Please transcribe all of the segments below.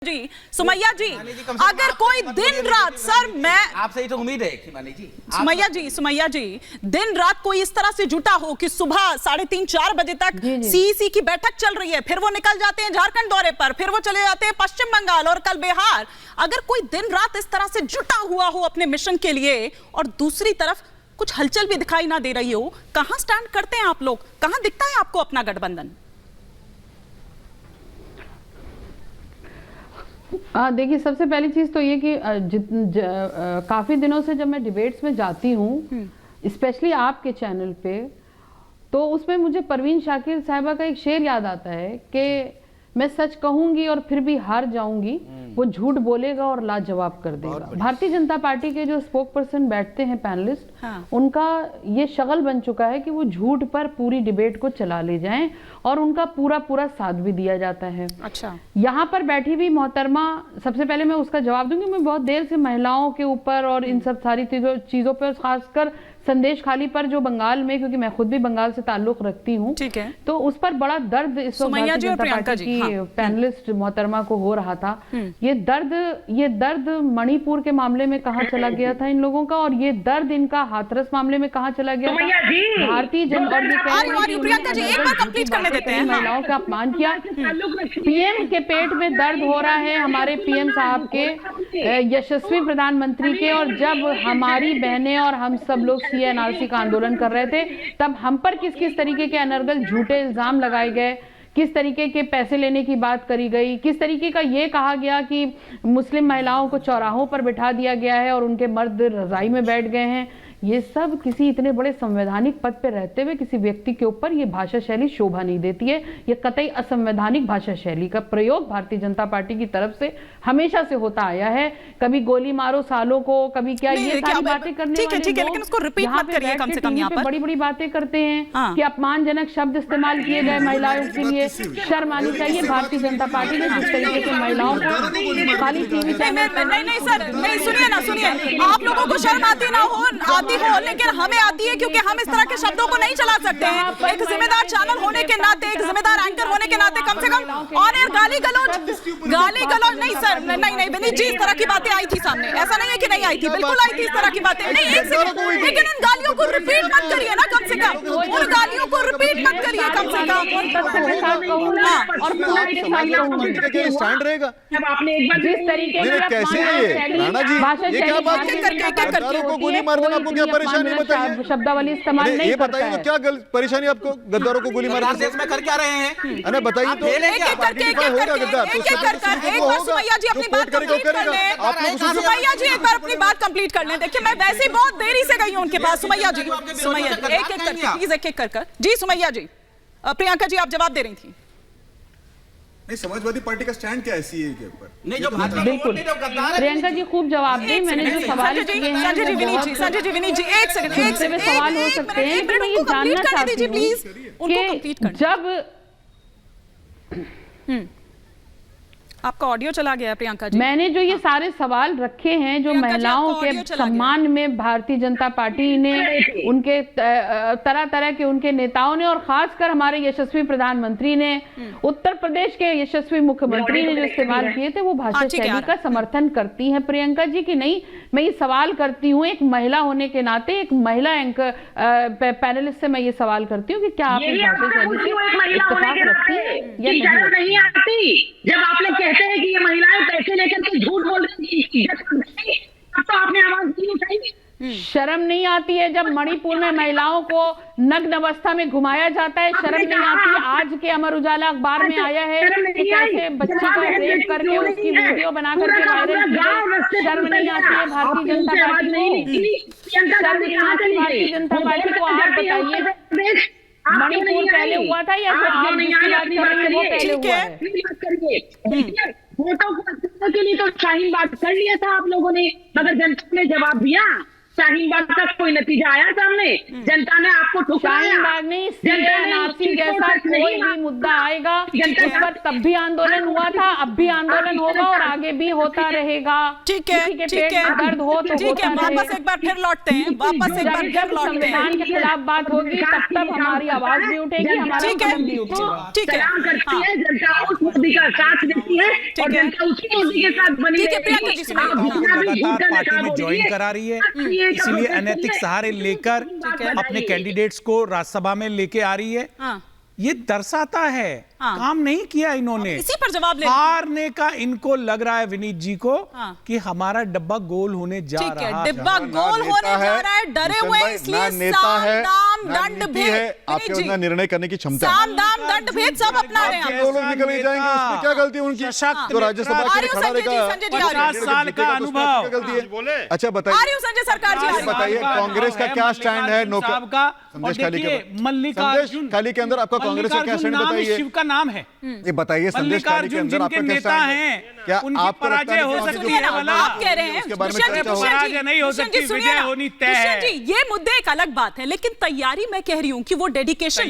जी सुमैया जी, अगर कोई दिन रात, सर मैं आपसे ही तो उम्मीद है मानी जी। सुमैया जी दिन रात कोई इस तरह से जुटा हो कि सुबह 3:30-4 बजे तक सीईसी की बैठक चल रही है, फिर वो निकल जाते हैं झारखंड दौरे पर, फिर वो चले जाते हैं पश्चिम बंगाल और कल बिहार। अगर कोई दिन रात इस तरह से जुटा हुआ हो अपने मिशन के लिए और दूसरी तरफ कुछ हलचल भी दिखाई ना दे रही हो, कहां स्टैंड करते हैं आप लोग? कहां दिखता है आपको अपना गठबंधन? देखिए, सबसे पहली चीज तो ये कि काफी दिनों से जब मैं डिबेट्स में जाती हूँ, स्पेशली आपके चैनल पे, तो उसमें मुझे परवीन शाकिर साहिबा का एक शेर याद आता है कि मैं सच कहूंगी और फिर भी हार जाऊंगी, वो झूठ बोलेगा और लाजवाब कर देगा। भारतीय जनता पार्टी के जो स्पोक पर्सन बैठते हैं पैनलिस्ट, उनका ये शगल बन चुका है कि वो झूठ पर पूरी डिबेट को चला ले जाएं और उनका पूरा पूरा साथ भी दिया जाता है। अच्छा, यहाँ पर बैठी हुई मोहतरमा, सबसे पहले मैं उसका जवाब दूंगी। मैं बहुत देर से महिलाओं के ऊपर और इन सब सारी चीजों पर, खासकर संदेश खाली पर, जो बंगाल में, क्योंकि मैं खुद भी बंगाल से ताल्लुक रखती हूँ, ठीक है, तो उस पर बड़ा दर्द इस वक्त भारतीय जनता पार्टी की पैनलिस्ट मोहतरमा को हो रहा था। ये दर्द मणिपुर के मामले में कहाँ चला गया था इन लोगों का, और ये दर्द इनका हाथरस मामले में कहाँ चला गया था। भारतीय जनता महिलाओं का अपमान किया। पीएम के पेट में दर्द हो रहा है, हमारे पीएम साहब के, यशस्वी प्रधानमंत्री के, और जब हमारी बहनें और हम सब लोग सीएनआरसी का आंदोलन कर रहे थे, तब हम पर किस किस तरीके के अनर्गल झूठे इल्जाम लगाए गए, किस तरीके के पैसे लेने की बात करी गई, किस तरीके का ये कहा गया कि मुस्लिम महिलाओं को चौराहों पर बिठा दिया गया है और उनके मर्द रजाई में बैठ गए हैं। ये सब किसी इतने बड़े संवैधानिक पद पे रहते हुए किसी व्यक्ति के ऊपर ये भाषा शैली शोभा नहीं देती है। ये कतई असंवैधानिक भाषा शैली का प्रयोग भारतीय जनता पार्टी की तरफ से हमेशा से होता आया है। कभी गोली मारो सालों को, कभी क्या, ये सारी बातें करने वाले लोग लेकिन उसको रिपीट मत करिए, कम से कम यहाँ पर बड़ी बड़ी बातें करते हैं कि अपमानजनक शब्द इस्तेमाल किए गए महिलाओं के लिए। शर्म आनी चाहिए भारतीय जनता पार्टी ने जिस तरीके से महिलाओं को खाली टीवी चैनल। नहीं सर, नहीं, सुनिए, आप लोगों को शर्म आती ना हो लेकिन हमें आती है, क्योंकि हम इस तरह के शब्दों को नहीं चला सकते हैं। एक जिम्मेदार चैनल होने के नाते, एक जिम्मेदार एंकर होने के नाते, कम से कम ऑन एयर गाली गलौज नहीं सर, नहीं विनीत जी, इस तरह की बातें आई थी सामने, ऐसा नहीं है कि नहीं आई थी, बिल्कुल आई थी इस तरह की बातें। नहीं, एक सेकंड, लेकिन इन गालियों को रिपीट मत करिए ना, कम से कम उन गालियों को रिपीट मत करिए, कम से कम। और स्टैंड रहेगा जिस तरीके से कैसे राणा जी, ये क्या बात है? को गोली मार देना आपको क्या परेशानी है? बताइए, शब्दावली इस्तेमाल नहीं ये बताइए तो क्या परेशानी आपको गद्दारों को गोली मारने से? में कर क्या रहे हैं? अरे बताइए तो, होगा गद्दार तो सुमैया जी अपनी बात कंप्लीट कर लें। सुमैया जी एक बार अपनी बात कंप्लीट कर लें। देखिए, मैं वैसे ही बहुत देरी से गई हूं उनके पास। सुमैया जी एक एक कर जी। सुमैया जी, प्रियंका जी आप जवाब दे रही थी। नहीं, समाजवादी पार्टी का स्टैंड क्या है सीए के ऊपर? नहीं, जो बिल्कुल प्रियंका जी खूब जवाब दी। मैंने जो सवाल किए हैं, संजय जी, विनीत जी, एक सेकंड सवाल हो सकते हैं, लेकिन मैं ये जानना चाहती हूँ कि जब आपका ऑडियो चला गया प्रियंका जी। मैंने जो ये सारे सवाल रखे हैं, जो महिलाओं के सम्मान में भारतीय जनता पार्टी ने, उनके तरह तरह के उनके नेताओं ने, और खासकर हमारे यशस्वी प्रधानमंत्री ने, उत्तर प्रदेश के यशस्वी मुख्यमंत्री ने जो इस्तेमाल किए थे, वो भाषा शैली का समर्थन करती हैं प्रियंका जी की नहीं? मैं ये सवाल करती हूँ एक महिला होने के नाते, एक महिला एंकर पैनलिस्ट से मैं ये सवाल करती हूँ कि क्या आप इस भाषा शैली से इत्तेफाक रखती हैं या नहीं आती? जब आपने कहते हैं कि ये महिलाएं पैसे लेकर के झूठ बोल रही हैं, तो आपने आवाज नहीं उठाई? शर्म नहीं आती है जब मणिपुर में महिलाओं को नग्न अवस्था में घुमाया जाता है? शर्म नहीं आती? आज के अमर उजाला अखबार में आया है कि कैसे बच्ची को रेप करके उसकी वीडियो बना करके वायरल की गई। शर्म नहीं आती है भारतीय जनता पार्टी को? शर्म नहीं आती भारतीय जनता पार्टी को? आप बताइए, मणिपुर पहले हुआ था या तो आप जिसकी बात कर रहे हैं वो पहले हुआ है? वोटों को के लिए तो शाहीन बात कर लिया था आप लोगों ने, मगर जनता ने जवाब दिया शाहीन बाग का कोई नतीजा आया सामने? जनता ने आपको ठुकराया। शाहीन बाग नहीं, जनता ने CA/NRC उसकी जैसा रिपोर्ट कोई नहीं भी मुद्दा आएगा जनता उस पर तब भी आंदोलन हुआ था, अब भी आंदोलन होगा और आगे भी होता रहेगा। ठीक है, किसी के ठीक पेट है, में दर्द हो तो ठीक होता है, वापस रहेगा। एक बार फिर लौटते हैं, वापस एक बार जब फिर लौटते हैं। संविधान के खिलाफ बात होगी तब हमारी आवाज भी उठेगी, हमारा ठीक है, कदम भी उठेगा। ठीक है, सलाम करती हाँ। है, जनता उस मोदी का साथ देती है और है। जनता उसी मोदी के साथ बनी ठीक है, रहेगी। प्रियंका जी सुनिए। आप हाँ। जितना भी झूठ का लगातार पार्टी नकाब में ज्वाइन बोलिए, करा रही है, इसलिए इसलिए अनैतिक सहारे लेकर है। अपने कैंडिडेट्स को राज्यसभा में लेके आ रही है। हाँ। ये दर्शाता है हाँ। काम नहीं किया इन्होंने। इसी पर जवाब ले हारने का इनको लग रहा है विनीत जी को हाँ। कि हमारा डब्बा गोल होने जा ठीक रहा है, है। डिब्बा गोल होने जा रहा है, डरे हुए हैं, इसलिए साम दाम दंड भेद, आपके उतना निर्णय करने की क्षमता है। साम दाम दंड भेद सब अपना रहे हैं। वो लोग निकल ही जाएंगे, उसमें क्या गलती है उनकी? सशक्त तो राज्यसभा के लिए खड़ा संजय जी, रहेगा। संजय जी, आ रही हूँ। 50 साल का अनुभव। क्या गलती है? अच्छा आ बताइए, रही हूँ संजय सरकार जी, आ रही हूँ। बताइए कांग्रेस का क्या स्टैंड है? साहब का संदेश और खाली के देखिए मल्लिकार्जुन संदेश खाली के अंदर आपका कांग्रेस का क्या स्टैंड नाम बताइए? शिव का नाम है। ये बताइए संदेश खाली के मल्लिकार्जुन अंदर आपका जिनके क्या नेता स्टैंड है? हैं, क्या उनकी आपको लगता है पराजय हो कि सकती सुनिए ना, वाला? आप कह रहे हैं उसके बारे में दुष्यंत जी, चर्चा हो। दुष्यंत जी, पराजय नहीं हो दुष्यंत सकती, जी, सुनिए विजय ना, होनी तय है। दुष्यंत जी, ये मुद्दे एक अलग बात है, लेकिन तैयारी मैं कह रही हूँ कि वो डेडिकेशन,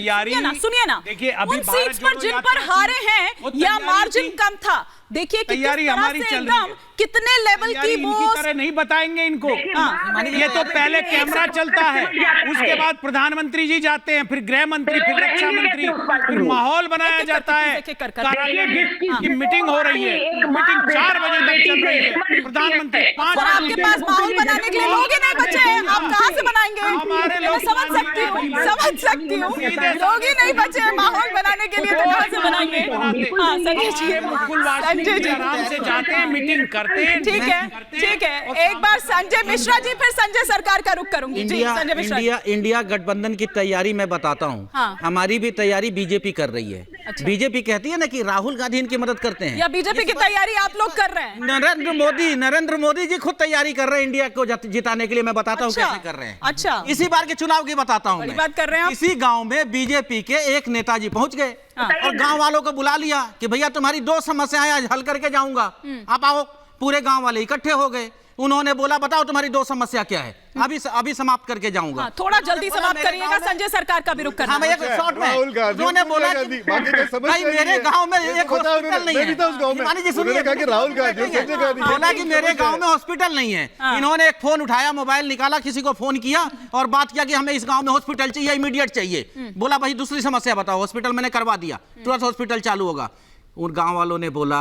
सुनिए ना, देखिए, अभी उन भारत सीट्स पर जोड़ो जिन यात्रा पर थी, हारे हैं वो या तैयारी मार्जिन थी। कम था, देखिए कि किस तैयारी तरह हमारी से चल एकदम रही है। कितने लेवल की इनकी वो तरह नहीं बताएंगे इनको। हाँ। ये तो पहले कैमरा चलता है, उसके बाद प्रधानमंत्री जी जाते हैं, फिर गृह मंत्री, फिर रक्षा मंत्री, फिर माहौल बनाया जाता है। कारागृह की मीटिंग हो रही है, मीटिंग 4 बजे तक चल रही है। प्रधानमंत्री 5 सर, आपके पास माहौल बनाने के लिए लोग ही नहीं बचे हैं, आप कहाँ से बनाएंगे? हमारे मैं लोग समझ सकती हूँ, समझ सकती हूँ, लोग ही नहीं बचे हैं माहौल बनाने के लिए, तो कहाँ से बनाएंगे? हाँ, संजय जी, संजय जी, आराम से जाते हैं, मीटिंग करते हैं। ठीक है, ठीक है, एक बार संजय मिश्रा जी, फिर संजय सरकार का रुख करूंगी जी। संजय मिश्रा जी। इंडिया गठबंधन की तैयारी मैं बताता हूँ। हाँ। हमारी भी तैयारी बीजेपी कर रही है। अच्छा। बीजेपी कहती है ना कि राहुल गांधी इनकी मदद करते हैं। या बीजेपी की तैयारी आप लोग कर रहे हैं? नरेंद्र मोदी जी खुद तैयारी कर रहे हैं इंडिया को जिताने के लिए। मैं बताता हूँ अच्छा, कैसे कर रहे हैं। अच्छा। इसी बार के चुनाव की बताता हूँ। बड़ी बात कर रहे हैं आप। इसी गांव में बीजेपी के एक नेताजी पहुंच गए हाँ। और गांव वालों को बुला लिया कि भैया तुम्हारी 2 समस्याएं आज हल करके जाऊंगा, आप आओ। पूरे गांव वाले इकट्ठे हो गए। उन्होंने बोला बताओ तुम्हारी 2 समस्या क्या है, अभी समाप्त करके जाऊंगा। हाँ, थोड़ा जल्दी समाप्त करिएगा, संजय सरकार का भी रुख करना। हाँ, एक शॉर्ट में राहुल गांधी, उन्होंने बोला सोनिया गांधी, बाकी तो समझ भाई नहीं मेरे है। गांव में ये एक तो बताओ हॉस्पिटल नहीं मैं भी था उस गांव में। है। हिमानी जी सुनिए, उन्होंने कहा कि राहुल गांधी और संजय गांधी बोला कि मेरे समझ गांव है। में हॉस्पिटल नहीं है। हाँ। इन्होंने एक फोन उठाया, मोबाइल निकाला, किसी को फोन किया और बात किया कि हमें इस गांव में हॉस्पिटल चाहिए, इमीडिएट चाहिए। बोला भाई दूसरी समस्या बताओ, हॉस्पिटल मैंने करवा दिया, तुरंत हॉस्पिटल चालू होगा। उन गांव वालों ने बोला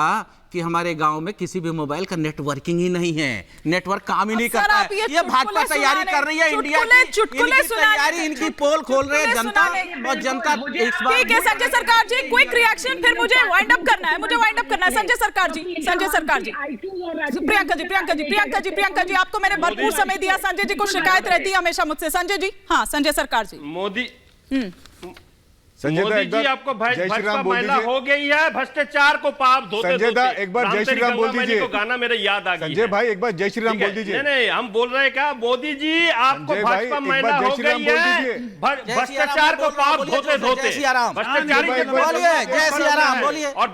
कि हमारे गांव में किसी भी मोबाइल का नेटवर्किंग ही नहीं है, नेटवर्क काम ही नहीं करता है। ये भाजपा तैयारी कर रही है इंडिया की, चुटकुले तैयारी, इनकी पोल खोल रहे हैं जनता और जनता इस बार। ठीक है संजय सरकार जी, क्विक रिएक्शन, फिर मुझे वाइंड अप करना है, संजय सरकार जी, प्रियंका जी, आपको मैंने भरपूर समय दिया। संजय जी को शिकायत रहती है हमेशा मुझसे। संजय जी, हाँ, संजय सरकार जी। मोदी संजय दा मोदी एक जी बार आपको जय श्री भाजपा राम बोल महिला दीजिए। हो गई है, भ्रष्टाचार को पाप धोते संजय दा धोते। एक बार जय श्री राम बोल दीजिए। को गाना मेरे याद आ गई संजय भाई एक बार जय श्री राम ठीक है? बोल दीजिए। नहीं हम बोल रहे हैं क्या, मोदी जी आपको संजय भाई, भाजपा एक महिला बार जय हो श्री राम गई बोल है, दीजिए। भ्रष्टाचार को पाप धोते धोते जय सिया राम, भ्रष्टाचारी बोलिए जय सिया राम, बोलिए। और